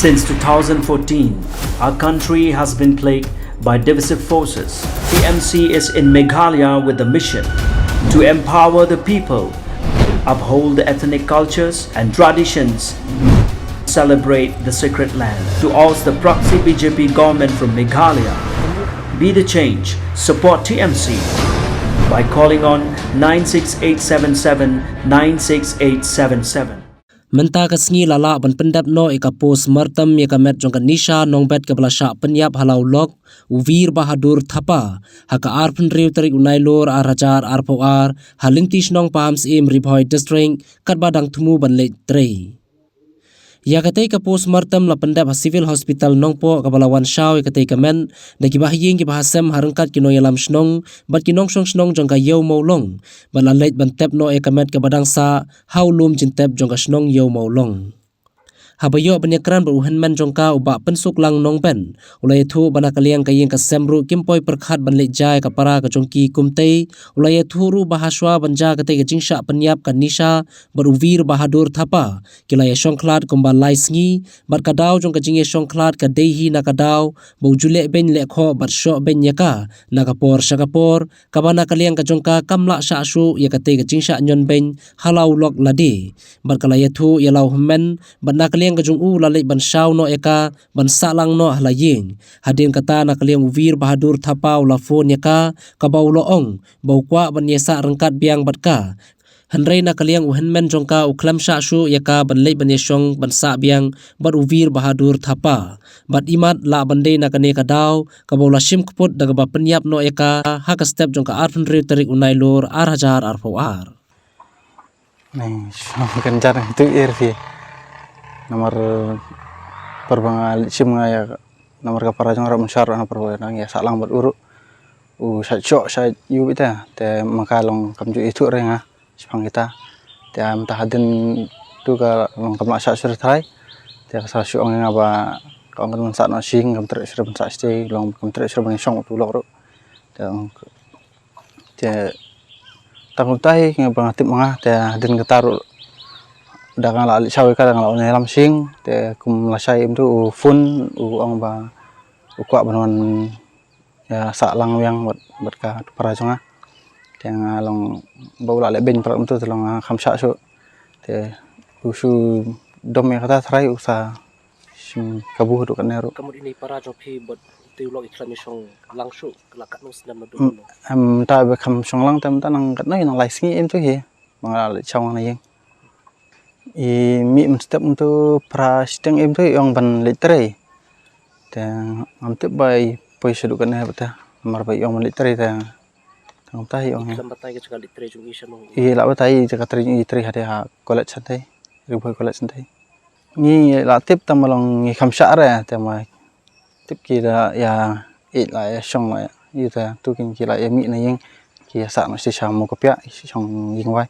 Since 2014, our country has been plagued by divisive forces. TMC is in Meghalaya with the mission to empower the people, uphold the ethnic cultures and traditions, celebrate the sacred land. To oust the proxy BJP government from Meghalaya, be the change, support TMC by calling on 96877 96877. Menta kasngi lala ban pendap no ikapos martam yakamet jong kanisha nong bet kablasha penyap halau lok Uvir Bahadur Thapa haka arpun riu tarik unailor arajar arpoar halintish nong pams im ribhoi district katbadang thumu ban le tre. Yakatay kapos martam la pendap civil hospital nongpo kabalawan shaw yakatay kamen da kibahiyeng kibahasem harangkat kino yalam shnong bat kinong shong shnong jong ka yaw maulong ban la leit ban tep no ekamet kabadang sa haulum jintep jong ka shnong yaw maulong. Habayo banyakran beruhan man jongka ubak pensuk lang nong ben ulai thu bana kaliang kayeng ka semru kimpoi perkhat ban le jai ka para ka jongki kumtei ulai thu ru bahaswa banja ka te ka jingsha penyap ka nisha beruvir Bahadur Thapa kilai shongklat kumba lai sngi bat kadau jong ka jinge shongklat ka dehi na kadau bojule ben le kho bat sho ben yaka na kapor shakapor kabana kaliang ka jongka kamla sha shu ya ka te ka jingsha nyon ben halau lok ladi bat kalai thu yalau men bat na kaliang kajung u lalai ban shaw no eka ban salang no hlaying hadin kata na kaliang Uvir Bahadur Thapa ula phone yaka kabau loong bau kwa ban yesa rengkat biang batka hanrei na kaliang uhenmen jongka uklam sha shu yaka ban lei ban yeshong ban sa biang bat Uvir Bahadur Thapa bat imat la bande na kane kadau kabau la shim kput daga ba penyap no eka haka step jongka arpun riu tarik unailor arhajar arpoar. Nih, kencar itu irfi. Nomor perbangal sim ya nomor kapara jong ram syar na perbangal ya salang buat uruk sa chok sa yu ita te makalong kamju itu renga sipang kita te am tahadin tu ka kamla sa sur thai te sa shu ong ngaba kong kan sa no sing kam tre sur sa stay long kam tre sur bang song tu lok ro te tangum tai ngabang tip manga te hadin kataru dagang la sawi ka dagang la lam sing te kum la sai im tu fun ong ba ukwa banon ya sa lang yang bat ka para jonga te ngalong baula le ben pra tu long khamsa su te usu dom ya kata thrai usa sim kabu du kan ero Kamu ini para jopi bot tiulok iklan isong langsung kelakat nus dan nadu ta be kham song lang tam ta nang kat noi nang lai singi im tu hi mangala le chawang na yeng I mi step untuk pra steng im tu yang ban litre te am te bai poi sedu kan ha bata mar bai yang ban litre te tang tai yang lambatai ke sekali litre jung isa nong I la batai jaka tri litre hade ha college santai riboi college santai ni la tip tam malong ni khamsa ra te ma tip ki la ya it la ya shong la yu ta tu kin ki la ya mi na yeng ki sa ma si sa mo ko pya shong ying wai